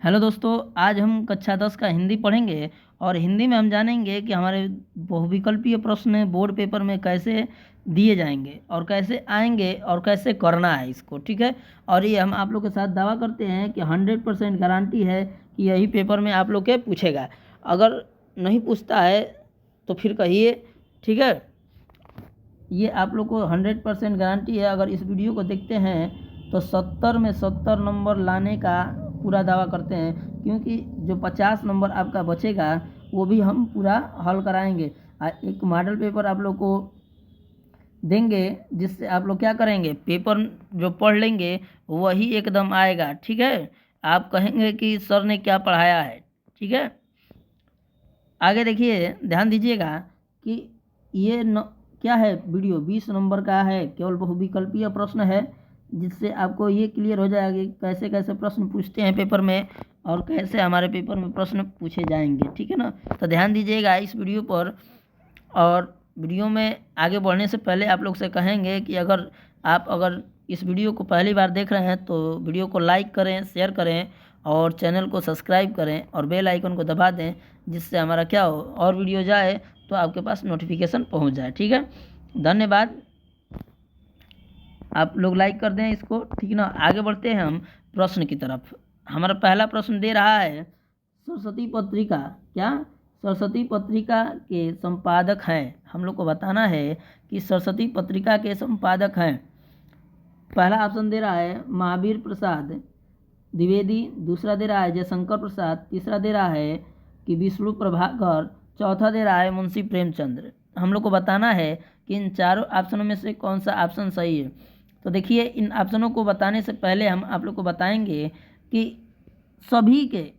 Hello दोस्तों, आज हम कक्षा 10 का हिंदी पढ़ेंगे और हिंदी में हम जानेंगे कि हमारे बहुविकल्पीय प्रश्न बोर्ड पेपर में कैसे दिए जाएंगे और कैसे आएंगे और कैसे करना है इसको। ठीक है। और ये हम आप लोग के साथ दावा करते हैं कि 100% गारंटी है कि यही पेपर में आप लोग के पूछेगा। अगर नहीं पूछता है तो फिर कहिए। ठीक है। ये आप लोग को 100% गारंटी है। अगर इस वीडियो को देखते हैं तो 70 में 70 नंबर लाने का पूरा दावा करते हैं, क्योंकि जो 50 नंबर आपका बचेगा वो भी हम पूरा हल कराएंगे। एक मॉडल पेपर आप लोग को देंगे जिससे आप लोग क्या करेंगे, पेपर जो पढ़ लेंगे वही एकदम आएगा। ठीक है। आप कहेंगे कि सर ने क्या पढ़ाया है। ठीक है। आगे देखिए, ध्यान दीजिएगा कि ये क्या है, वीडियो 20 नंबर का है, केवल बहुविकल्पीय प्रश्न है, जिससे आपको ये क्लियर हो जाएगा कि कैसे कैसे प्रश्न पूछते हैं पेपर में और कैसे हमारे पेपर में प्रश्न पूछे जाएंगे। ठीक है ना। तो ध्यान दीजिएगा इस वीडियो पर। और वीडियो में आगे बढ़ने से पहले आप लोग से कहेंगे कि अगर इस वीडियो को पहली बार देख रहे हैं तो वीडियो को लाइक करें, शेयर करें और चैनल को सब्सक्राइब करें और बेल आइकन को दबा दें, जिससे हमारा क्या हो और वीडियो जाए तो आपके पास नोटिफिकेशन पहुंच जाए। ठीक है। धन्यवाद। आप लोग लाइक कर दें इसको। ठीक ना। आगे बढ़ते हैं हम प्रश्न की तरफ। हमारा पहला प्रश्न दे रहा है, सरस्वती पत्रिका क्या सरस्वती पत्रिका के संपादक हैं। हम लोग को बताना है कि सरस्वती पत्रिका के संपादक हैं। पहला ऑप्शन दे रहा है महावीर प्रसाद द्विवेदी, दूसरा दे रहा है जयशंकर प्रसाद, तीसरा दे रहा है कि विष्णु प्रभाकर, चौथा दे रहा है मुंशी प्रेमचंद्र। हम लोग को बताना है कि इन चारों ऑप्शनों में से कौन सा ऑप्शन सही है। तो देखिए, इन ऑप्शनों को बताने से पहले हम आप लोग को बताएंगे कि सभी के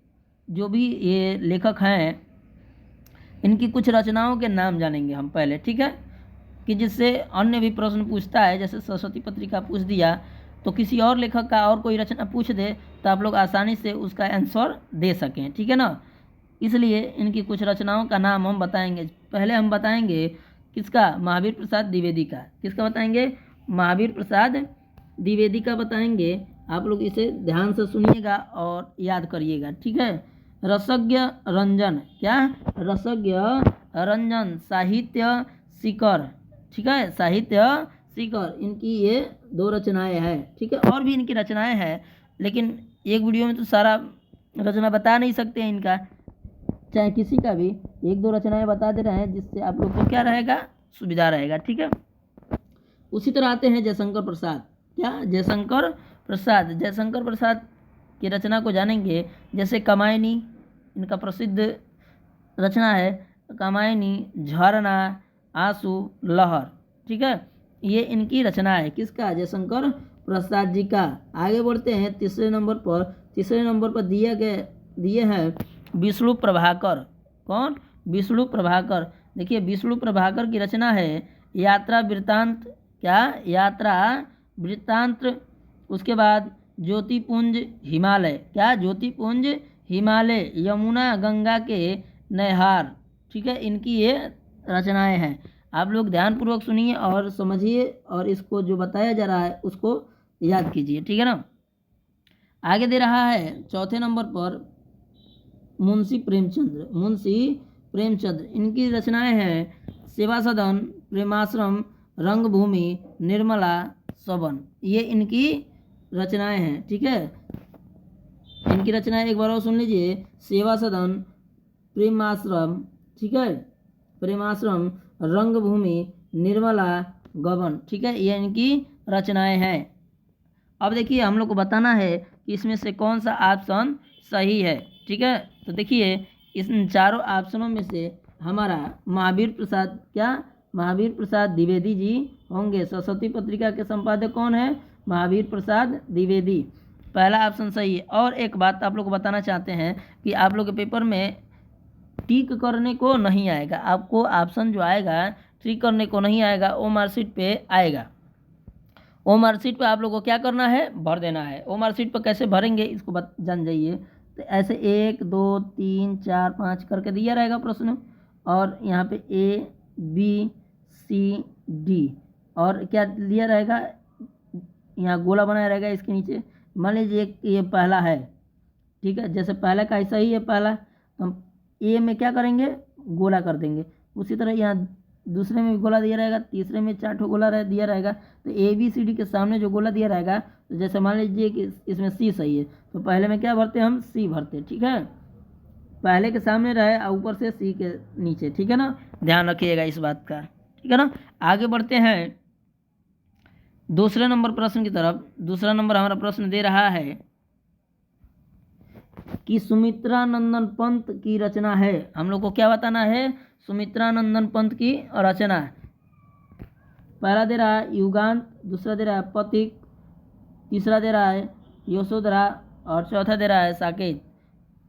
जो भी ये लेखक हैं इनकी कुछ रचनाओं के नाम जानेंगे हम पहले। ठीक है। कि जिससे अन्य भी प्रश्न पूछता है, जैसे सरस्वती पत्रिका पूछ दिया तो किसी और लेखक का और कोई रचना पूछ दे तो आप लोग आसानी से उसका आंसर दे सकें। ठीक है ना। इसलिए इनकी कुछ रचनाओं का नाम हम बताएंगे। पहले हम बताएंगे किसका, महावीर प्रसाद द्विवेदी का। किसका बताएंगे, महावीर प्रसाद द्विवेदी का बताएंगे। आप लोग इसे ध्यान से सुनिएगा और याद करिएगा। ठीक है। रसज्ञ रंजन क्या, रसज्ञ रंजन साहित्य शिखर। ठीक है। साहित्य शिखर, इनकी ये दो रचनाएं हैं। ठीक है। और भी इनकी रचनाएं हैं, लेकिन एक वीडियो में तो सारा रचना बता नहीं सकते हैं इनका, चाहे किसी का भी एक दो रचनाएं बता दे रहे हैं, जिससे आप लोग को क्या रहेगा, सुविधा रहेगा। ठीक है। उसी तरह आते हैं जयशंकर प्रसाद क्या, जयशंकर प्रसाद। जयशंकर प्रसाद की रचना को जानेंगे, जैसे कामायनी इनका प्रसिद्ध रचना है। कामायनी, झरना, आंसू, लहर। ठीक है। ये इनकी रचना है। किसका, जयशंकर प्रसाद जी का। आगे बढ़ते हैं तीसरे नंबर पर। तीसरे नंबर पर दिए हैं विष्णु प्रभाकर। कौन, विष्णु प्रभाकर। देखिए, विष्णु प्रभाकर की रचना है यात्रा वृत्तांत क्या, यात्रा वृत्तांत। उसके बाद ज्योतिपुंज हिमालय क्या, ज्योतिपुंज हिमालय, यमुना गंगा के नहर। ठीक है। इनकी ये रचनाएं हैं। आप लोग ध्यानपूर्वक सुनिए और समझिए और इसको जो बताया जा रहा है उसको याद कीजिए। ठीक है ना। आगे दे रहा है चौथे नंबर पर मुंशी प्रेमचंद्र। मुंशी प्रेमचंद्र, इनकी रचनाएं हैं सेवा सदन, प्रेमाश्रम, रंगभूमि, निर्मला, सवन। ये इनकी रचनाएं हैं। ठीक है। इनकी रचनाएं एक बार और सुन लीजिए, सेवा सदन, प्रेमाश्रम। ठीक है। प्रेमाश्रम, रंगभूमि, निर्मला, गबन। ठीक है। ये इनकी रचनाएं हैं। अब देखिए, हम लोग को बताना है कि इसमें से कौन सा ऑप्शन सही है। ठीक है। तो देखिए, इन चारों ऑप्शनों में से हमारा महावीर प्रसाद क्या, महावीर प्रसाद द्विवेदी जी होंगे। सरस्वती पत्रिका के संपादक कौन है, महावीर प्रसाद द्विवेदी। पहला ऑप्शन सही है। और एक बात आप लोग को बताना चाहते हैं कि आप लोग के पेपर में टिक करने को नहीं आएगा। आपको ऑप्शन जो आएगा टिक करने को नहीं आएगा, ओ मार्कशीट पे आएगा। ओ मार्कशीट पे आप लोग को क्या करना है, भर देना है। ओ मार्कशीट पर कैसे भरेंगे इसको जान जाइए। तो ऐसे 1 2 3 4 5 करके दिया रहेगा प्रश्न, और यहाँ पे ABCD और क्या दिया रहेगा, यहाँ गोला बनाया रहेगा इसके नीचे। मान लीजिए ये पहला है। ठीक है, जैसे पहला का ऐसा ही है पहला, तो हम ए में क्या करेंगे, गोला कर देंगे। उसी तरह यहाँ दूसरे में भी गोला दिया रहेगा, तीसरे में 4 ठो गोला दिया रहेगा। तो ए बी सी डी के सामने जो गोला दिया रहेगा, तो जैसे मान लीजिए कि इसमें सी सही है, तो पहले में क्या भरते हम, सी भरते। ठीक है, पहले के सामने रहे और ऊपर से सी के नीचे। ठीक है ना, ध्यान रखिएगा इस बात का। ठीक है ना, आगे बढ़ते हैं दूसरे नंबर प्रश्न की तरफ। दूसरा नंबर हमारा प्रश्न दे रहा है कि सुमित्रा नंदन पंत की रचना है। हम लोग को क्या बताना है, सुमित्रा नंदन पंत की रचना। पहला दे रहा है युगांत, दूसरा दे रहा है पथिक, तीसरा दे रहा है यशोधरा और चौथा दे रहा है साकेत।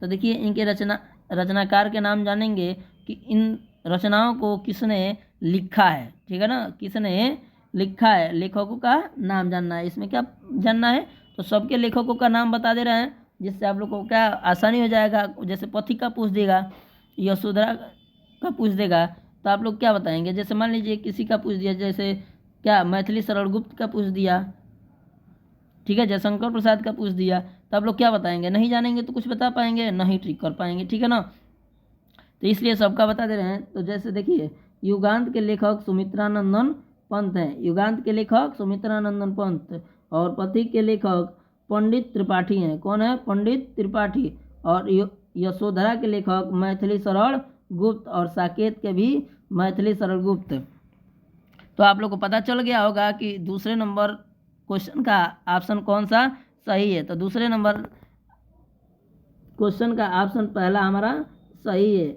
तो देखिए इनके रचनाकार के नाम जानेंगे कि इन रचनाओं को किसने लिखा है। ठीक है ना, किसने लिखा है, लेखकों का नाम जानना है। इसमें क्या जानना है, तो सबके लेखकों का नाम बता दे रहे हैं, जिससे आप लोग को क्या आसानी हो जाएगा। जैसे पथिक का पूछ देगा, यशोधरा का पूछ देगा, तो आप लोग क्या बताएंगे। जैसे मान लीजिए किसी का पूछ दिया, जैसे क्या मैथिली सरल गुप्त का पूछ दिया, ठीक है, जयशंकर प्रसाद का पूछ दिया, तो आप लोग क्या बताएंगे, नहीं जानेंगे तो कुछ बता पाएंगे, नहीं ट्रिक कर पाएंगे। ठीक है ना, तो इसलिए सबका बता दे रहे हैं। तो जैसे देखिए युगांत के लेखक सुमित्रा नंदन पंत हैं, युगांत के लेखक सुमित्रा नंदन पंत, और पथिक के लेखक पंडित त्रिपाठी हैं। कौन है, पंडित त्रिपाठी। और यशोधरा के लेखक मैथिली सरल गुप्त, और साकेत के भी मैथिली सरल गुप्त। तो आप लोग को पता चल गया होगा कि दूसरे नंबर क्वेश्चन का ऑप्शन कौन सा सही है। तो दूसरे नंबर क्वेश्चन का ऑप्शन पहला हमारा सही है।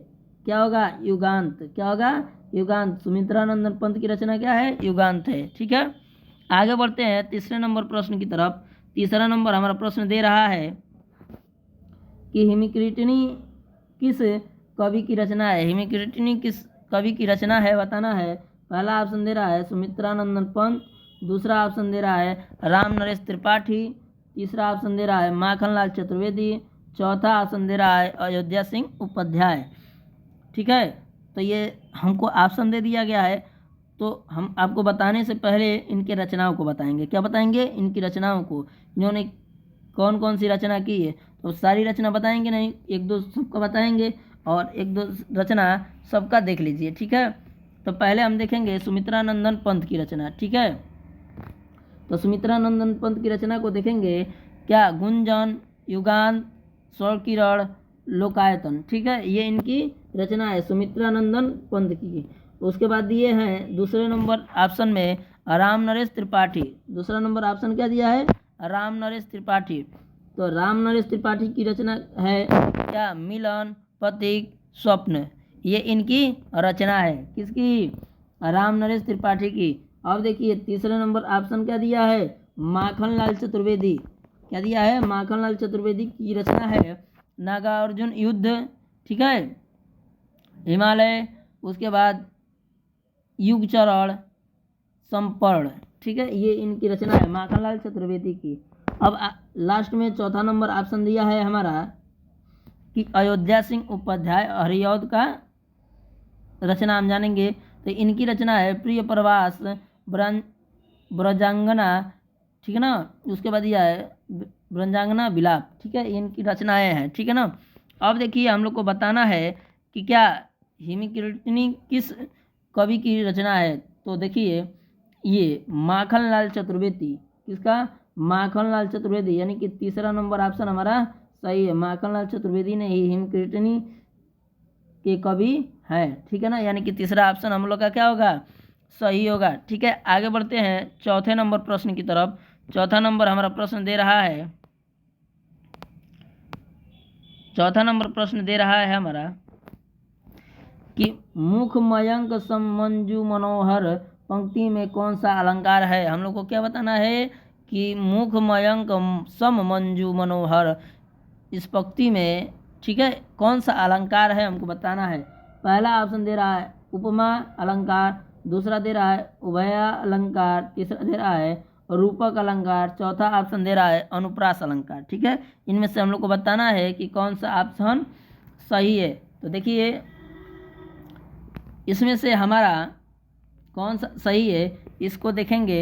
क्या होगा, युगांत। क्या होगा, युगांत। सुमित्रा नंदन पंत की रचना क्या है, युगांत है। ठीक है, आगे बढ़ते हैं तीसरे नंबर प्रश्न की तरफ। तीसरा नंबर हमारा प्रश्न दे रहा है कि हिमकृतिनी किस कवि की रचना है। हिमकृतिनी किस कवि की रचना है बताना है। पहला ऑप्शन दे रहा है सुमित्रा नंदन पंत, दूसरा ऑप्शन दे रहा है राम नरेश त्रिपाठी, तीसरा ऑप्शन दे रहा है माखनलाल चतुर्वेदी, चौथा ऑप्शन दे रहा है अयोध्या सिंह उपाध्याय। ठीक है, तो ये हमको ऑप्शन दे दिया गया है, तो हम आपको बताने से पहले इनके रचनाओं को बताएंगे। क्या बताएंगे, इनकी रचनाओं को, इन्होंने कौन कौन सी रचना की है। तो सारी रचना बताएंगे नहीं, एक दो सबका बताएंगे, और एक दो रचना सबका देख लीजिए। ठीक है, तो पहले हम देखेंगे सुमित्रा नंदन पंत की रचना। ठीक है, तो सुमित्रा नंदन पंत की रचना को देखेंगे, क्या गुंजन, युगांत, स्वरकिरण, लोकायतन। ठीक है, ये इनकी रचना है सुमित्रा नंदन पंत की। उसके बाद दिए हैं दूसरे नंबर ऑप्शन में राम नरेश त्रिपाठी। दूसरा नंबर ऑप्शन क्या दिया है, राम नरेश त्रिपाठी। तो राम नरेश त्रिपाठी की रचना है क्या, मिलन, पथिक, स्वप्न। ये इनकी रचना है, किसकी, राम नरेश त्रिपाठी की। अब देखिए तीसरे नंबर ऑप्शन क्या दिया है, माखनलाल चतुर्वेदी। क्या दिया है, माखनलाल चतुर्वेदी की रचना है नागार्जुन युद्ध। ठीक है, हिमालय, उसके बाद युगचरण, संपर्ण। ठीक है, ये इनकी रचना है माखनलाल चतुर्वेदी की। अब लास्ट में चौथा नंबर ऑप्शन दिया है हमारा कि अयोध्या सिंह उपाध्याय, हरिऔध का रचना हम जानेंगे। तो इनकी रचना है प्रिय प्रवास, ब्रजांगना। ठीक है ना, उसके बाद यह है ब्रजांगना विलाप। ठीक है, इनकी रचनाएं हैं। ठीक है ना, अब देखिए हम लोग को बताना है कि क्या हिमकृतिनी किस कवि की रचना है। तो देखिए ये माखनलाल चतुर्वेदी, किसका, माखनलाल चतुर्वेदी, यानी कि तीसरा नंबर ऑप्शन हमारा सही है। माखनलाल चतुर्वेदी ने ही हिमकृतिनी के कवि हैं। ठीक है ना, यानी कि तीसरा ऑप्शन हम लोग का क्या होगा, सही होगा। ठीक है, आगे बढ़ते हैं चौथे नंबर प्रश्न की तरफ। चौथा नंबर हमारा प्रश्न दे रहा है, चौथा नंबर प्रश्न दे रहा है हमारा कि मुख मयंक सम मंजू मनोहर पंक्ति में कौन सा अलंकार है। हम लोग को क्या बताना है कि मुख मयंक सम मंजू मनोहर, इस पंक्ति में, ठीक है, कौन सा अलंकार है हमको बताना है। पहला ऑप्शन दे रहा है उपमा अलंकार, दूसरा दे रहा है उभया अलंकार, तीसरा दे रहा है रूपक अलंकार, चौथा ऑप्शन दे रहा है अनुप्रास अलंकार। ठीक है, इनमें से हम लोग को बताना है कि कौन सा ऑप्शन सही है। तो देखिए इसमें से हमारा कौन सा सही है, इसको देखेंगे।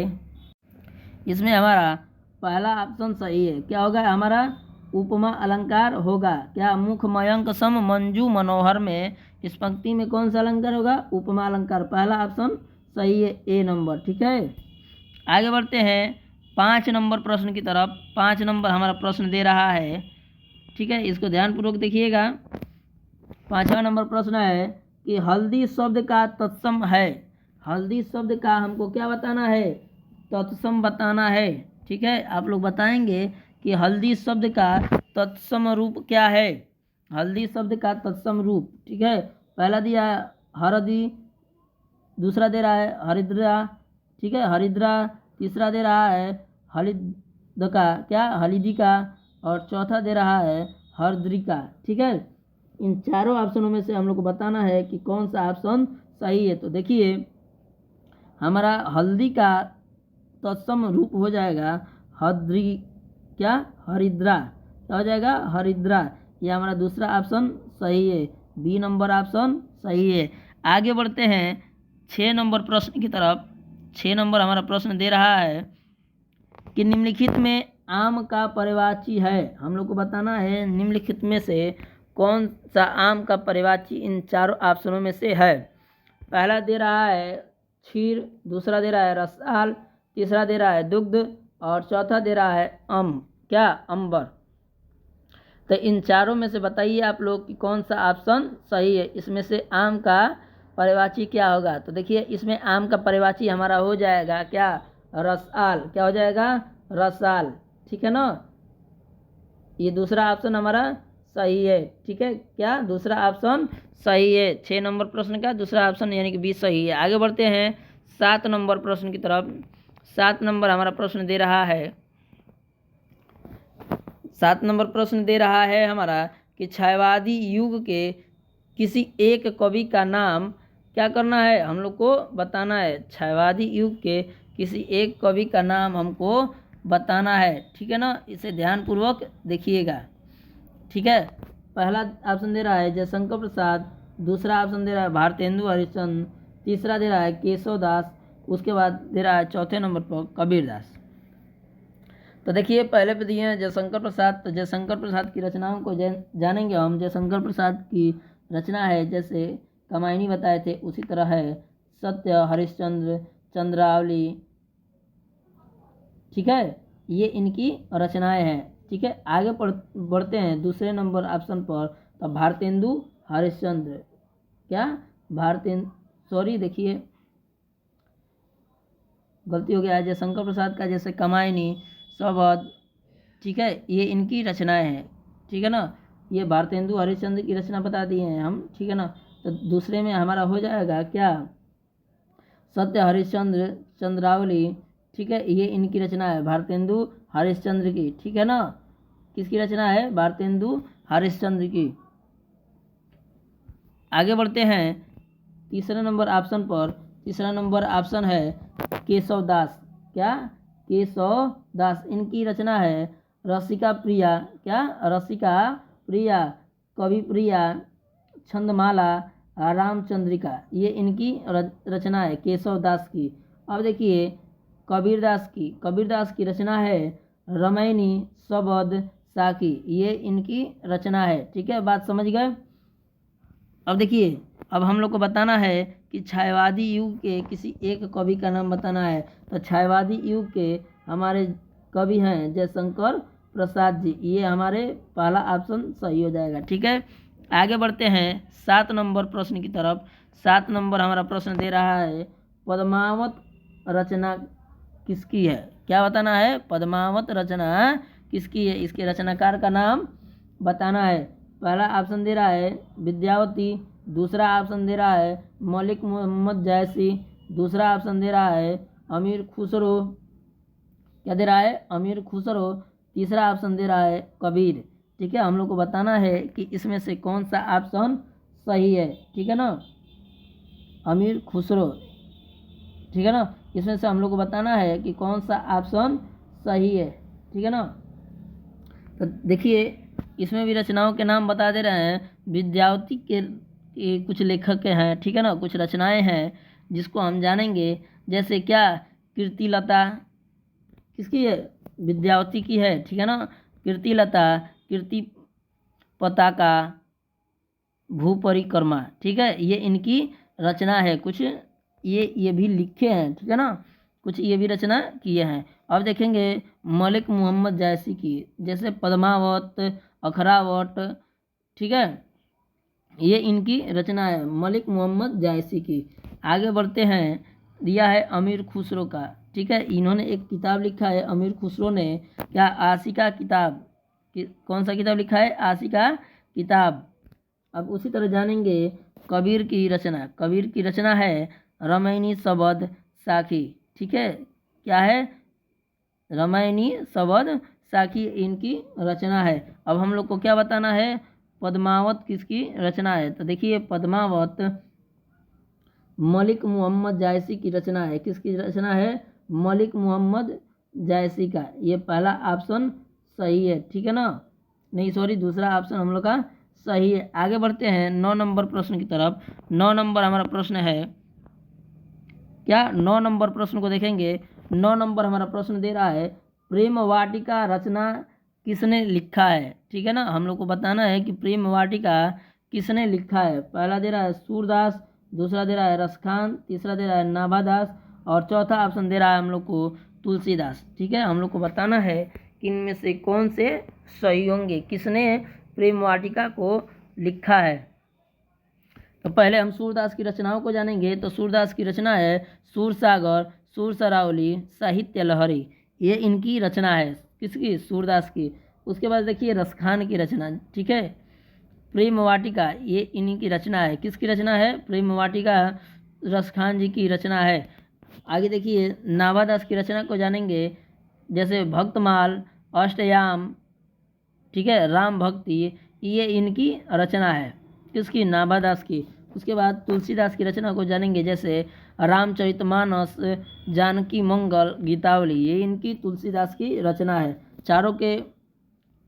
इसमें हमारा पहला ऑप्शन सही है। क्या होगा हमारा, उपमा अलंकार होगा? क्या मुख मयंक सम मंजू मनोहर में इस पंक्ति में कौन सा अलंकार होगा? उपमा अलंकार। पहला ऑप्शन सही है, ए नंबर। ठीक है, आगे बढ़ते हैं 5 नंबर प्रश्न की तरफ। 5 नंबर हमारा प्रश्न दे रहा है, ठीक है, इसको ध्यानपूर्वक देखिएगा। 5वां नंबर प्रश्न है कि हल्दी शब्द का तत्सम है। हल्दी शब्द का हमको क्या बताना है? तत्सम बताना है। ठीक है, आप लोग बताएंगे कि हल्दी शब्द का तत्सम रूप क्या है। हल्दी शब्द का तत्सम रूप, ठीक है, पहला दिया है हरदी, दूसरा दे रहा है हरिद्रा, ठीक है, हरिद्रा, तीसरा दे रहा है हलिदिका, क्या हलिदिका, और चौथा दे रहा है हरद्रिका। ठीक है, इन चारों ऑप्शनों में से हम लोग को बताना है कि कौन सा ऑप्शन सही है। तो देखिए, हमारा हल्दी का तत्सम रूप हो जाएगा हद्री, क्या हरिद्रा, क्या हो जाएगा? हरिद्रा। यह हमारा दूसरा ऑप्शन सही है, बी नंबर ऑप्शन सही है। आगे बढ़ते हैं 6 नंबर प्रश्न की तरफ। 6 नंबर हमारा प्रश्न दे रहा है कि निम्नलिखित में आम का पर्यायवाची है। हम लोग को बताना है निम्नलिखित में से कौन सा आम का पर्यायवाची इन चारों ऑप्शनों में से है। पहला दे रहा है क्षीर, दूसरा दे रहा है रसाल, तीसरा दे रहा है दुग्ध, और चौथा दे रहा है क्या अंबर। तो इन चारों में से बताइए आप लोग कि कौन सा ऑप्शन सही है। इसमें से आम का पर्यायवाची क्या होगा? तो देखिए, इसमें आम का पर्यायवाची हमारा हो जाएगा क्या? रसाल। क्या हो जाएगा? रसाल। ठीक है ना, ये दूसरा ऑप्शन हमारा सही है। ठीक है, क्या दूसरा ऑप्शन सही है? 6 नंबर प्रश्न का दूसरा ऑप्शन यानी कि बी सही है। आगे बढ़ते हैं 7 नंबर प्रश्न की तरफ। 7 नंबर हमारा प्रश्न दे रहा है, 7 नंबर प्रश्न दे रहा है हमारा कि छायावादी युग के किसी एक कवि का नाम क्या करना है? हम लोग को बताना है। छायावादी युग के किसी एक कवि का नाम हमको बताना है। ठीक है ना, इसे ध्यानपूर्वक देखिएगा। ठीक है, पहला ऑप्शन दे रहा है जयशंकर प्रसाद, दूसरा ऑप्शन दे रहा है भारतेंदु हरिश्चंद्र, तीसरा दे रहा है केशव दास, उसके बाद दे रहा है चौथे नंबर पर कबीर दास। तो देखिए, पहले पे दिए हैं जयशंकर प्रसाद। तो जयशंकर प्रसाद की रचनाओं को जानेंगे हम। जयशंकर प्रसाद की रचना है जैसे कमायनी बताए थे उसी तरह है सत्य, हरिश्चंद्र, चंद्रावली। ठीक है, ये इनकी रचनाएं हैं। ठीक है, आगे बढ़ते हैं दूसरे नंबर ऑप्शन पर। तो भारतेंदु हरिश्चंद्र, क्या सॉरी देखिए गलती हो गया है। जयशंकर प्रसाद का जैसे कमायनी, सवध, ठीक है, ये इनकी रचनाएं हैं। ठीक है ना, ये भारतेंदु हरिश्चंद्र की रचना बता दिए हैं हम। ठीक है ना, तो दूसरे में हमारा हो जाएगा क्या? सत्य, हरिश्चंद्र, चंद्रावली। ठीक है, ये इनकी रचना है भारतेंदु हरिश्चंद्र की। ठीक है ना, किसकी रचना है? भारतेंदु हरिश्चंद्र की। आगे बढ़ते हैं तीसरे नंबर ऑप्शन पर। तीसरा नंबर ऑप्शन है केशव दास, क्या केशव दास। इनकी रचना है रसिका प्रिया, क्या रसिका प्रिया, कवि प्रिया, छंदमाला, रामचंद्रिका। ये इनकी रचना है केशव दास की। अब देखिए कबीर दास की रचना है रामायणी, सबद, साकी। ये इनकी रचना है। ठीक है, बात समझ गए? अब देखिए, अब हम लोग को बताना है कि छायावादी युग के किसी एक कवि का नाम बताना है। तो छायावादी युग के हमारे कवि हैं जयशंकर प्रसाद जी। ये हमारे पहला ऑप्शन सही हो जाएगा। ठीक है, आगे बढ़ते हैं 7 नंबर प्रश्न की तरफ। 7 नंबर हमारा प्रश्न दे रहा है पद्मावत रचना किसकी है? क्या बताना है? पद्मावत रचना किसकी है? इसके रचनाकार का नाम बताना है। पहला ऑप्शन दे रहा है विद्यावती, दूसरा ऑप्शन दे रहा है मलिक मोहम्मद जैसी, दूसरा ऑप्शन दे रहा है अमीर खुसरो, क्या दे रहा है? अमीर खुसरो, तीसरा ऑप्शन दे रहा है कबीर। ठीक है, हम लोग को बताना है कि इसमें से कौन सा ऑप्शन सही है। ठीक है ना, अमीर खुसरो। ठीक है ना, इसमें से हम लोग को बताना है कि कौन सा ऑप्शन सही है। ठीक है ना, तो देखिए, इसमें भी रचनाओं के नाम बता दे रहे हैं। विद्यावती के कुछ लेखक हैं। ठीक है ना, कुछ रचनाएं हैं जिसको हम जानेंगे। जैसे क्या कीर्तिलता किसकी है? विद्यावती की है। ठीक है ना, कीर्तिलता, कीर्ति पताका, भूपरिक्रमा, ठीक है, ये इनकी रचना है। कुछ ये भी लिखे हैं, ठीक है ना, कुछ ये भी रचना किए हैं। अब देखेंगे मलिक मोहम्मद जायसी की, जैसे पद्मावत, अखरावत, ठीक है, ये इनकी रचना है मलिक मोहम्मद जायसी की। आगे बढ़ते हैं, दिया है अमीर खुसरो का, ठीक है, इन्होंने एक किताब लिखा है अमीर खुसरो ने, क्या, आशिका किताब, कौन सा किताब लिखा है, आशिका किताब। अब उसी तरह जानेंगे कबीर की रचना। कबीर की रचना है रामायणी शबद साखी, ठीक है, क्या है, रामायणी शबद साखी इनकी रचना है। अब हम लोग को क्या बताना है, पद्मावत किसकी रचना है। तो देखिए पद्मावत मलिक मोहम्मद जायसी की रचना है। किसकी रचना है, मलिक मोहम्मद जायसी का। ये पहला ऑप्शन सही है, ठीक है ना, नहीं सॉरी, दूसरा ऑप्शन हम लोग का सही है। आगे बढ़ते हैं 9 नंबर प्रश्न की तरफ। 9 नंबर हमारा प्रश्न है, क्या, 9 नंबर प्रश्न को देखेंगे। 9 नंबर हमारा प्रश्न दे रहा है प्रेम वाटिका रचना किसने लिखा है, ठीक है ना, हम लोग को बताना है कि प्रेम वाटिका किसने लिखा है। पहला दे रहा है सूरदास, दूसरा दे रहा है रसखान, तीसरा दे रहा है नाभादास और चौथा ऑप्शन दे रहा है हम लोग को तुलसीदास, ठीक है। हम लोग को बताना है कि इनमें से कौन से सही होंगे, किसने प्रेम वाटिका को लिखा है। तो पहले हम सूरदास की रचनाओं को जानेंगे। तो सूरदास की रचना है सूरसागर, सूरसरावली, साहित्य लहरी, ये इनकी रचना है। किसकी, सूरदास की। उसके बाद देखिए रसखान की रचना, ठीक है, प्रेम वाटिका, ये इन्हीं की रचना है। किसकी रचना है, प्रेम वाटिका रसखान जी की रचना है। आगे देखिए नाभादास की रचना को जानेंगे, जैसे भक्तमाल, अष्टयाम, ठीक है, राम भक्ति, ये इनकी रचना है। किसकी, नाभादास की। उसके बाद तुलसीदास की रचना को जानेंगे, जैसे रामचरितमानस, जानकी मंगल, गीतावली, ये इनकी तुलसीदास की रचना है। चारों के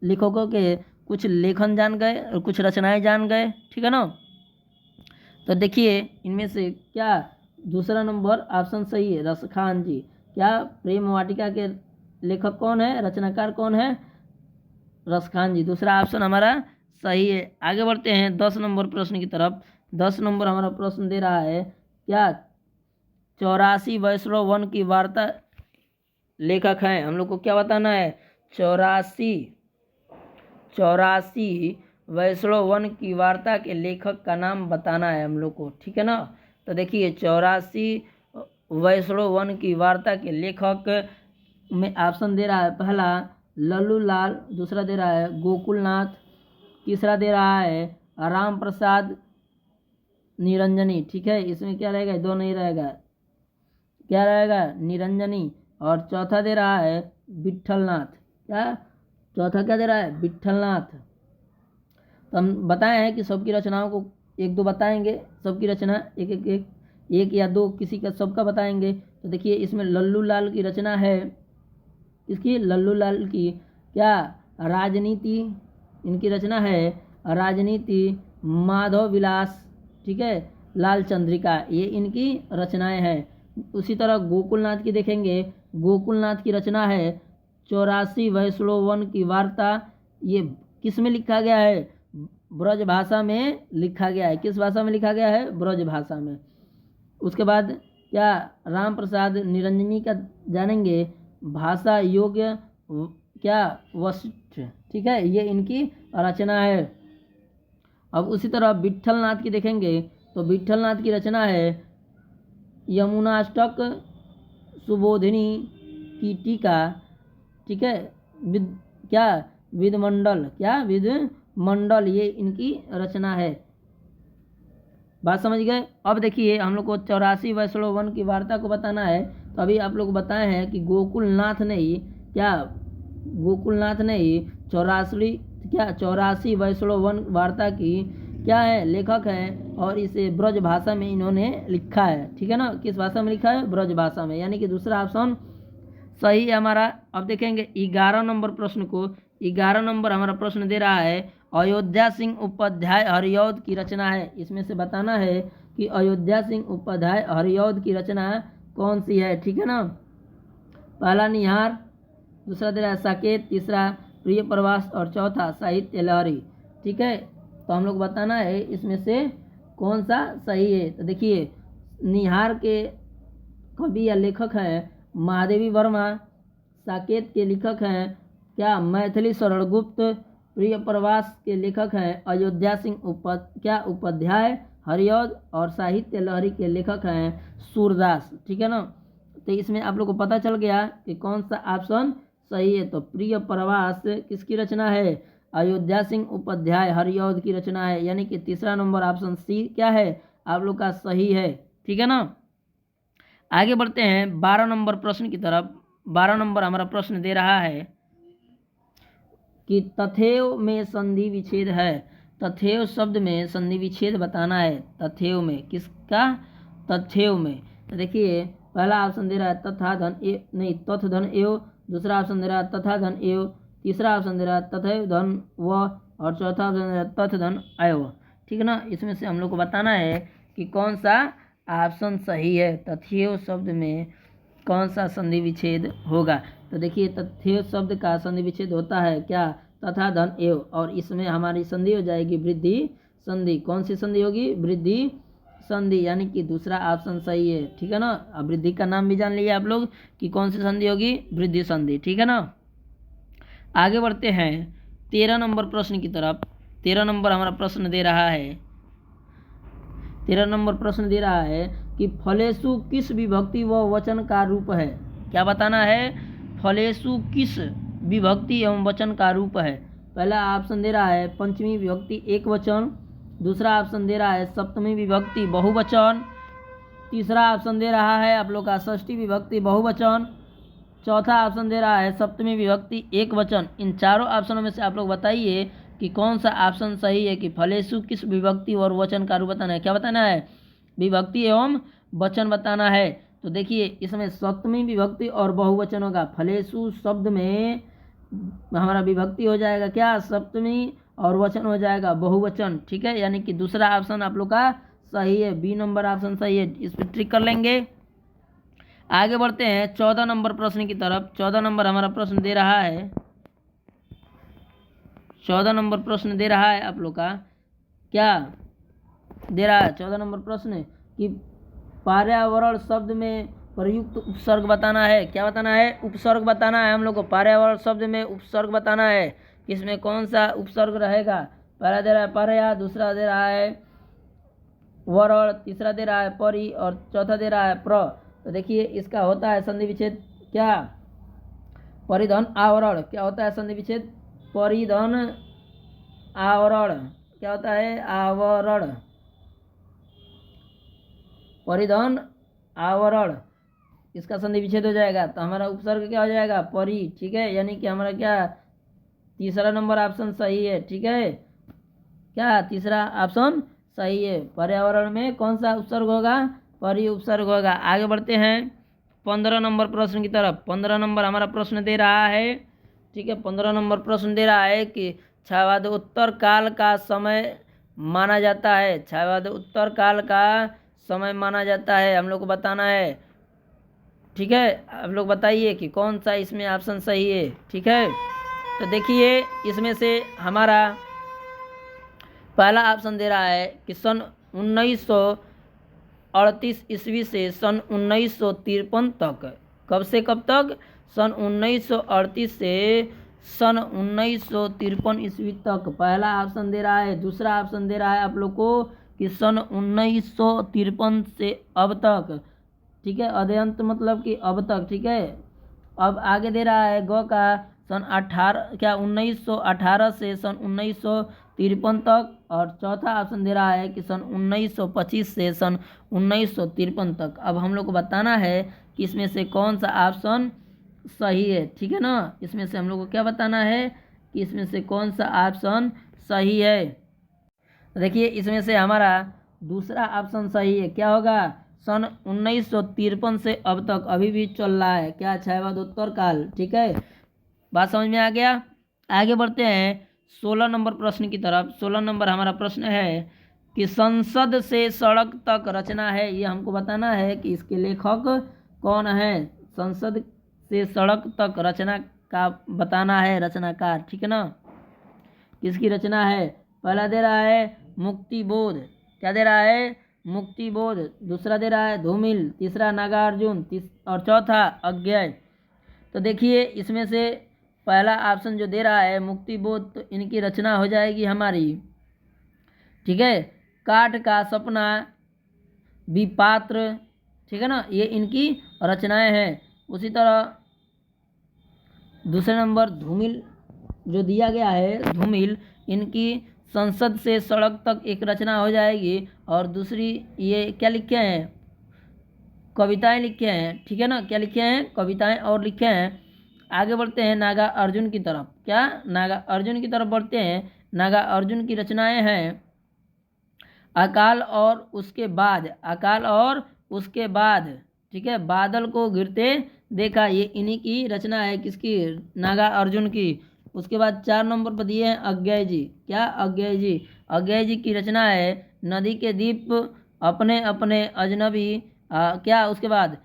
लेखकों के कुछ लेखन जान गए और कुछ रचनाएं जान गए, ठीक है ना। तो देखिए इनमें से क्या दूसरा नंबर ऑप्शन सही है, रसखान जी। क्या, प्रेम वाटिका के लेखक कौन है, रचनाकार कौन है, रसखान जी। दूसरा ऑप्शन हमारा सही है। आगे बढ़ते हैं 10 नंबर प्रश्न की तरफ। 10 नंबर हमारा प्रश्न दे रहा है, क्या, 84 वैष्णव वन की वार्ता लेखक हैं। हम लोग को क्या बताना है, 84 वैष्णव वन की वार्ता के लेखक का नाम बताना है हम लोग को, ठीक है ना। तो देखिए 84 वैष्णव वन की वार्ता के लेखक में ऑप्शन दे रहा है, पहला लल्लू लाल, दूसरा दे रहा है गोकुलनाथ, तीसरा दे रहा है राम प्रसाद निरंजनी, ठीक है, इसमें क्या रहेगा, दो नहीं रहेगा, क्या रहेगा, निरंजनी। और चौथा दे रहा है विट्ठलनाथ। क्या, चौथा क्या दे रहा है, विट्ठलनाथ। तो हम बताए हैं कि सबकी रचनाओं को एक दो बताएंगे, सबकी रचना एक या दो किसी का सबका बताएंगे। तो देखिए इसमें लल्लू लाल की रचना है, इसकी लल्लू लाल की, क्या, राजनीति, इनकी रचना है राजनीति, माधव विलास, ठीक है, लाल चंद्रिका, ये इनकी रचनाएं हैं। उसी तरह गोकुलनाथ की देखेंगे, गोकुलनाथ की रचना है 84 वैष्णव वन की वार्ता। ये किस में लिखा गया है, ब्रज भाषा में लिखा गया है। किस भाषा में लिखा गया है, ब्रज भाषा में। उसके बाद क्या, राम प्रसाद निरंजनी का जानेंगे, भाषा योग्य, क्या, वशिष्ठ, ठीक है, ये इनकी रचना है। अब उसी तरह विट्ठलनाथ की देखेंगे, तो विट्ठलनाथ की रचना है यमुनाष्टक, सुबोधिनी की टीका, ठीक है, क्या, विधमंडल, क्या, विधमंडल, ये इनकी रचना है। बात समझ गए। अब देखिए हम लोग को 84 वैष्णव वन की वार्ता को बताना है। तो अभी आप लोग बताए हैं कि गोकुलनाथ ने ही, क्या, गोकुलनाथ ने ही 84 वैष्णव वन वार्ता की, क्या है, लेखक है, और इसे ब्रज भाषा में इन्होंने लिखा है, ठीक है ना। किस भाषा में लिखा है, ब्रज भाषा में, यानी कि दूसरा ऑप्शन सही है हमारा। अब देखेंगे 11 नंबर प्रश्न को। 11 नंबर हमारा प्रश्न दे रहा है अयोध्या सिंह उपाध्याय हरिऔध की रचना है। इसमें से बताना है कि अयोध्या सिंह उपाध्याय हरिऔध की रचना कौन सी है, ठीक है ना। पहला निहार, दूसरा दे रहा है साकेत, तीसरा प्रिय प्रवास और चौथा साहित्य लहरी। ठीक है, तो हम लोग बताना है इसमें से कौन सा सही है। तो देखिए, निहार के कवि या लेखक हैं महादेवी वर्मा, साकेत के लेखक हैं क्या मैथिली शरण गुप्त, प्रिय प्रवास के लेखक हैं अयोध्या सिंह उपाध्याय हरिऔध, और साहित्य लहरी के लेखक हैं सूरदास। ठीक है ना, तो इसमें आप लोग को पता चल गया कि कौन सा ऑप्शन सही है। तो प्रिय प्रवास किसकी रचना है, अयोध्या सिंह उपाध्याय हरिऔध की रचना है, यानी कि तीसरा नंबर ऑप्शन सी क्या है आप लोग का सही है। ठीक है ना, आगे बढ़ते हैं 12 नंबर प्रश्न की तरफ। 12 नंबर हमारा प्रश्न दे रहा है कि तथैव में संधि विच्छेद है। तथैव शब्द में संधि विच्छेद बताना है। तथैव में किसका, तथैव में। तो देखिए, पहला ऑप्शन दे रहा है तथा धन ए नहीं तथ धन एव, दूसरा ऑप्शन दे रहा है तथा धन एव, तीसरा ऑप्शन दे रहा है तथैव धन व, और चौथा ऑप्शन दे रहा है तथ धन एव। ठीक है ना, इसमें से हम लोग को बताना है कि कौन सा ऑप्शन सही है। तथैव शब्द में कौन सा संधि विच्छेद होगा। तो देखिए, तथैव शब्द का संधि विच्छेद होता है क्या, तथा धन एव, और इसमें हमारी संधि हो जाएगी वृद्धि संधि। कौन सी संधि होगी, वृद्धि संधि, यानी कि दूसरा ऑप्शन सही है। ठीक है ना, अब वृद्धि का नाम भी जान लिए आप लोग कि कौन सी संधि होगी, वृद्धि संधि। ठीक है ना, आगे बढ़ते हैं 13 नंबर प्रश्न की तरफ। 13 नंबर हमारा प्रश्न दे रहा है 13 नंबर प्रश्न दे रहा है कि फलेषु किस विभक्ति व वचन का रूप है। क्या बताना है, फलेषु किस विभक्ति एवं वचन का रूप है। पहला ऑप्शन दे रहा है पंचमी विभक्ति एक वचन, दूसरा ऑप्शन दे रहा है सप्तमी विभक्ति बहुवचन, तीसरा ऑप्शन दे रहा है आप लोग का षष्ठी विभक्ति बहुवचन, चौथा ऑप्शन दे रहा है सप्तमी विभक्ति एक वचन। इन चारों ऑप्शनों में से आप लोग बताइए कि कौन सा ऑप्शन सही है कि फलेषु किस विभक्ति और वचन का रूप बताना है। क्या बताना है, विभक्ति एवं वचन बताना है। तो देखिए, इसमें सप्तमी विभक्ति और बहुवचन होगा। फलेषु शब्द में हमारा विभक्ति हो जाएगा क्या, सप्तमी, और वचन हो जाएगा बहुवचन। ठीक है, यानी कि दूसरा ऑप्शन आप लोग का सही है, बी नंबर ऑप्शन सही है। इस पर ट्रिक कर लेंगे। आगे बढ़ते हैं 14 नंबर प्रश्न की तरफ। 14 नंबर हमारा प्रश्न दे रहा है 14 नंबर प्रश्न दे रहा है आप लोग का, क्या दे रहा है 14 नंबर प्रश्न कि पर्यावरण शब्द में प्रयुक्त उपसर्ग बताना है। क्या बताना है, उपसर्ग बताना है हम लोग को। पर्यावरण शब्द में उपसर्ग बताना है, इसमें कौन सा उपसर्ग रहेगा। पहला दे रहा है पर्या, दूसरा दे रहा है वरण, तीसरा दे रहा है परि, और चौथा दे रहा है प्र। तो देखिए, इसका होता है संधि विच्छेद क्या, परिधन आवरण। क्या होता है संधि विच्छेद, परिधन आवरण। क्या होता है, आवरण, परिधन आवरण, इसका संधि विच्छेद हो जाएगा। तो हमारा उपसर्ग क्या हो जाएगा, परि। ठीक है, यानी कि हमारा क्या तीसरा नंबर ऑप्शन सही है। ठीक है, क्या तीसरा ऑप्शन सही है। पर्यावरण में कौन सा उपसर्ग होगा, परि उपसर्ग होगा। आगे बढ़ते हैं 15 नंबर प्रश्न की तरफ। 15 नंबर हमारा प्रश्न दे रहा है, ठीक है, 15 नंबर प्रश्न दे रहा है कि छायावाद उत्तर काल का समय माना जाता है। छायावाद उत्तर काल का समय माना जाता है, हम लोग को बताना है। ठीक है, आप लोग बताइए कि कौन सा इसमें ऑप्शन सही है। ठीक है, तो देखिए, इसमें से हमारा पहला ऑप्शन दे रहा है कि सन 1938 ईस्वी से सन 1953 तक। कब से कब तक, सन 1938 से सन 1953 ईस्वी तक। पहला ऑप्शन दे रहा है। दूसरा ऑप्शन दे रहा है आप लोग को कि सन 1953 से अब तक। ठीक है, अद्यंत मतलब कि अब तक। ठीक है, अब आगे दे रहा है ग का सन 1918 से सन 1953 तक, और चौथा ऑप्शन दे रहा है कि सन 1925 से सन 1953 तक। अब हम लोग को बताना है कि इसमें से कौन सा ऑप्शन सही है। ठीक है ना, इसमें से हम लोग को क्या बताना है कि इसमें से कौन सा ऑप्शन सही है। देखिए, इसमें से हमारा दूसरा ऑप्शन सही है। क्या होगा, सन 1953 से अब तक अभी भी चल रहा है। क्या, छायावाद उत्तर काल। ठीक है, बात समझ में आ गया। आगे बढ़ते हैं 16 नंबर प्रश्न की तरफ। 16 नंबर हमारा प्रश्न है कि संसद से सड़क तक रचना है। ये हमको बताना है कि इसके लेखक कौन है। संसद से सड़क तक रचना का बताना है रचनाकार, ठीक है ना। किसकी रचना है? पहला दे रहा है मुक्ति बोध, क्या दे रहा है? मुक्ति बोध। दूसरा दे रहा है धूमिल, तीसरा नागार्जुन, और चौथा अज्ञेय। तो देखिए इसमें से पहला ऑप्शन जो दे रहा है मुक्ति बोध, तो इनकी रचना हो जाएगी हमारी, ठीक है, काठ का सपना, विपात्र, ठीक है ना, ये इनकी रचनाएं हैं। उसी तरह दूसरे नंबर धूमिल जो दिया गया है, धूमिल, इनकी संसद से सड़क तक एक रचना हो जाएगी। और दूसरी ये क्या लिखे हैं? कविताएं लिखे हैं, ठीक है ना, क्या लिखे हैं? कविताएं और लिखे हैं। आगे बढ़ते हैं नागा अर्जुन की तरफ। क्या? नागा अर्जुन की तरफ बढ़ते हैं। नागा अर्जुन की रचनाएं हैं अकाल और उसके बाद, अकाल और उसके बाद, ठीक है, बादल को गिरते देखा, ये इन्हीं की रचना है। किसकी? नागा अर्जुन की। उसके बाद 4 नंबर पर दिए हैं अज्ञेय जी। क्या? अज्ञेय जी। अज्ञेय जी की रचना है नदी के दीप अपने अपने अजनबी, क्या? उसके बाद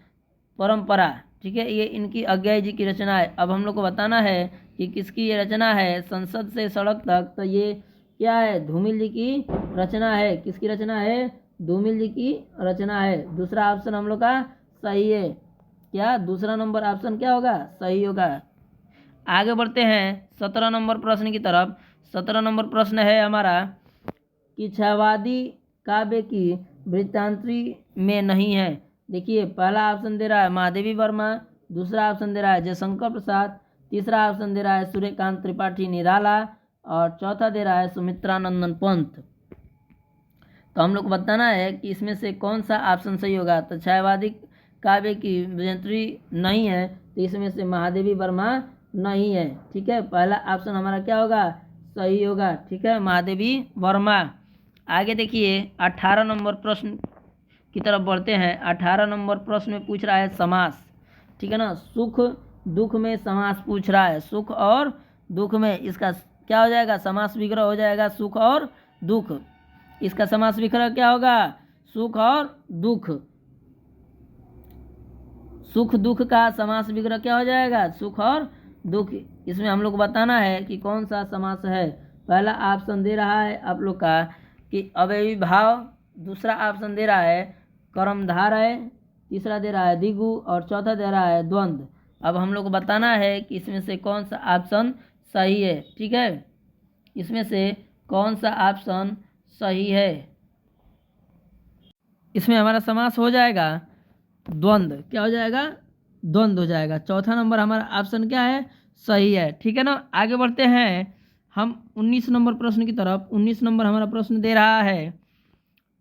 परंपरा, ठीक है, ये इनकी अज्ञेय जी की रचना है। अब हम लोग को बताना है कि किसकी ये रचना है, संसद से सड़क तक, तो ये क्या है? धूमिल जी की रचना है। किसकी रचना है? धूमिल जी की रचना है। दूसरा ऑप्शन हम लोग का सही है। क्या? दूसरा नंबर ऑप्शन क्या होगा? सही होगा। आगे बढ़ते हैं 17 नंबर प्रश्न की तरफ। 17 नंबर प्रश्न है हमारा कि छायावादी काव्य की वृत्तांतरी में नहीं है। देखिए पहला ऑप्शन दे रहा है महादेवी वर्मा, दूसरा ऑप्शन दे रहा है जयशंकर प्रसाद, तीसरा ऑप्शन दे रहा है सूर्यकांत त्रिपाठी निराला, और चौथा दे रहा है सुमित्रानंदन पंत। तो हम लोग को बताना है कि इसमें से कौन सा ऑप्शन सही होगा। तो छायावादी काव्य की वृत्तांतरी नहीं है, तो इसमें से महादेवी वर्मा नहीं है, ठीक है। पहला ऑप्शन हमारा क्या होगा? सही होगा, ठीक है, महादेवी वर्मा। आगे देखिए 18 नंबर प्रश्न की तरफ बढ़ते हैं। 18 नंबर प्रश्न में पूछ रहा है समास, ठीक है ना, सुख दुख में समास पूछ रहा है। सुख और दुख में इसका क्या हो जाएगा? समास विग्रह हो जाएगा सुख और दुख। इसका समास विग्रह क्या होगा? सुख और दुख। सुख दुख का समास विग्रह क्या हो जाएगा? सुख और दुख। इसमें हम लोग को बताना है कि कौन सा समास है। पहला ऑप्शन दे रहा है आप लोग का कि अवयवी भाव, दूसरा ऑप्शन दे रहा है कर्मधारय, तीसरा दे रहा है द्विगु, और चौथा दे रहा है द्वंद्व। अब हम लोग को बताना है कि इसमें से कौन सा ऑप्शन सही है, ठीक है, इसमें से कौन सा ऑप्शन सही है। इसमें हमारा समास हो जाएगा द्वंद्व। क्या हो जाएगा? द्वंद्व हो जाएगा। चौथा नंबर हमारा ऑप्शन क्या है? सही है, ठीक है ना। आगे बढ़ते हैं हम 19 नंबर प्रश्न की तरफ। 19 नंबर हमारा प्रश्न दे रहा है,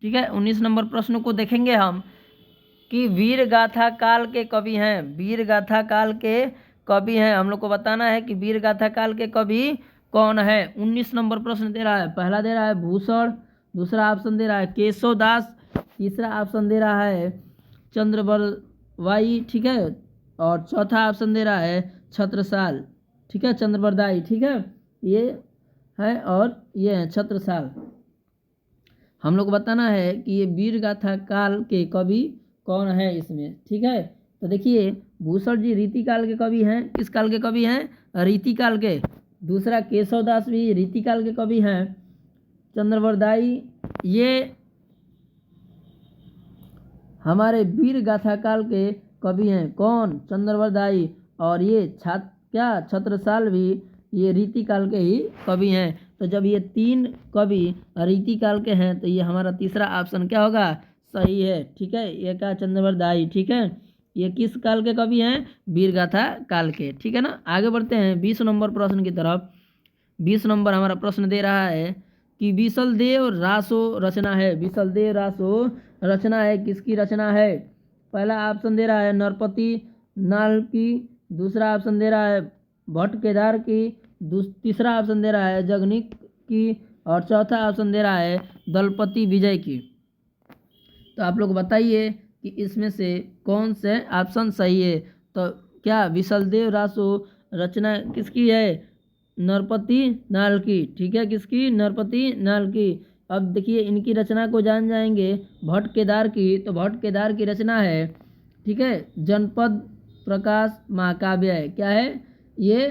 ठीक है। 19 नंबर प्रश्न को देखेंगे हम कि वीर गाथा काल के कवि हैं। वीर गाथा काल के कवि हैं। हम लोग को बताना है कि वीर गाथा काल के कवि कौन है। 19 नंबर प्रश्न दे रहा है। पहला दे रहा है भूषण, दूसरा ऑप्शन दे रहा है केशव दास, तीसरा ऑप्शन दे रहा है चंद्रबरवाई, ठीक है, और चौथा ऑप्शन दे रहा है छत्रसाल, ठीक है, चंद्रबरदाई, ठीक है, ये है, और ये है छत्रसाल। हम लोग को बताना है कि ये वीर गाथा काल के कवि कौन है इसमें, ठीक है। तो देखिए भूषण जी रीति काल के कवि हैं। किस काल के कवि हैं? रीति काल के। दूसरा केशव दास भी रीति काल के कवि हैं। चंद्रबरदाई ये हमारे वीर गाथा काल के कवि हैं। कौन? चंद्रबरदाई। और ये छत्रसाल भी ये रीति काल के ही कवि हैं। तो जब ये 3 कवि रीति काल के हैं तो ये हमारा तीसरा ऑप्शन क्या होगा? सही है, ठीक है, ये क्या? चंद्रबरदाई, ठीक है। ये किस काल के कवि हैं? वीर गाथा काल के, ठीक है ना। आगे बढ़ते हैं 20 नंबर प्रश्न की तरफ। 20 नंबर हमारा प्रश्न दे रहा है कि विशलदेव रासो रचना है। विशलदेव रासो रचना है। किसकी रचना है? पहला ऑप्शन दे रहा है नरपति नाल की, दूसरा ऑप्शन दे रहा है भट्ट केदार की, तीसरा ऑप्शन दे रहा है जगनिक की, और चौथा ऑप्शन दे रहा है दलपति विजय की। तो आप लोग बताइए कि इसमें से कौन से ऑप्शन सही है। तो क्या विशलदेव रासो रचना किसकी है? नरपति नाल की, ठीक है, किसकी? नरपति नाल की। अब देखिए इनकी रचना को जान जाएंगे भट्ट केदार की। तो भट्ट केदार की रचना है, ठीक है, जनपद प्रकाश महाकाव्य है। क्या है? ये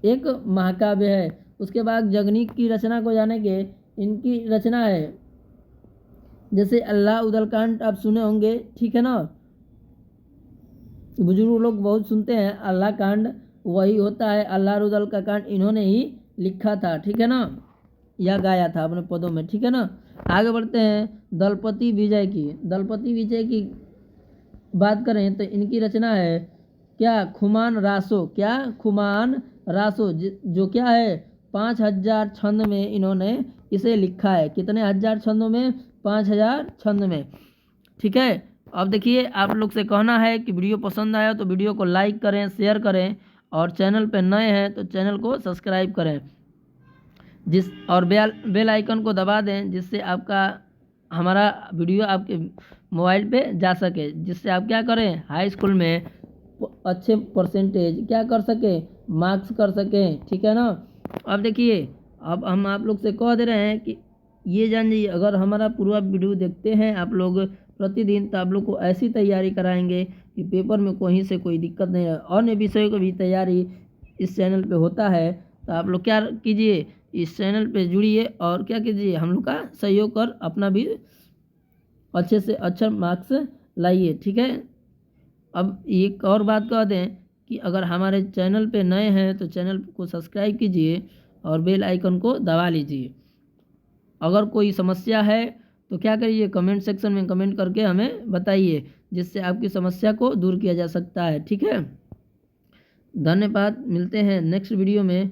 एक महाकाव्य है। उसके बाद जगनीक की रचना को जानेंगे। इनकी रचना है जैसे अल्लाह उदल कांड आप सुने होंगे, ठीक है ना, बुजुर्ग लोग बहुत सुनते हैं। अल्लाह कांड वही होता है, अल्लाह रुदल का कांड इन्होंने ही लिखा था, ठीक है ना, या गाया था अपने पदों में, ठीक है ना। आगे बढ़ते हैं दलपति विजय की। दलपति विजय की बात करें तो इनकी रचना है क्या, खुमान रासो। क्या, खुमान रासो, जो क्या है 5000 छंद में इन्होंने इसे लिखा है। कितने हजार छंदों में, 5000 छंद में, ठीक है। अब देखिए आप लोग से कहना है कि वीडियो पसंद आया तो वीडियो को लाइक करें, शेयर करें, और चैनल पे नए हैं तो चैनल को सब्सक्राइब करें, और बेल आइकन को दबा दें, जिससे आपका हमारा वीडियो आपके मोबाइल पे जा सके, जिससे आप क्या करें, हाई स्कूल में अच्छे परसेंटेज क्या कर सके, मार्क्स कर सकें, ठीक है ना। अब देखिए अब हम आप लोग से कह दे रहे हैं कि ये जान लीजिए, अगर हमारा पूरा वीडियो देखते हैं आप लोग प्रतिदिन, तो आप लोग को ऐसी तैयारी कराएंगे कि पेपर में कहीं से कोई दिक्कत नहीं है। अन्य विषयों की भी तैयारी इस चैनल पे होता है, तो आप लोग क्या कीजिए, इस चैनल पे जुड़िए और क्या कीजिए, हम लोग का सहयोग कर अपना भी अच्छे से अच्छा मार्क्स लाइए, ठीक है। अब एक और बात कह दें कि अगर हमारे चैनल पे नए हैं तो चैनल को सब्सक्राइब कीजिए और बेल आइकन को दबा लीजिए। अगर कोई समस्या है तो क्या करिए, कमेंट सेक्शन में कमेंट करके हमें बताइए, जिससे आपकी समस्या को दूर किया जा सकता है, ठीक है। धन्यवाद, मिलते हैं नेक्स्ट वीडियो में।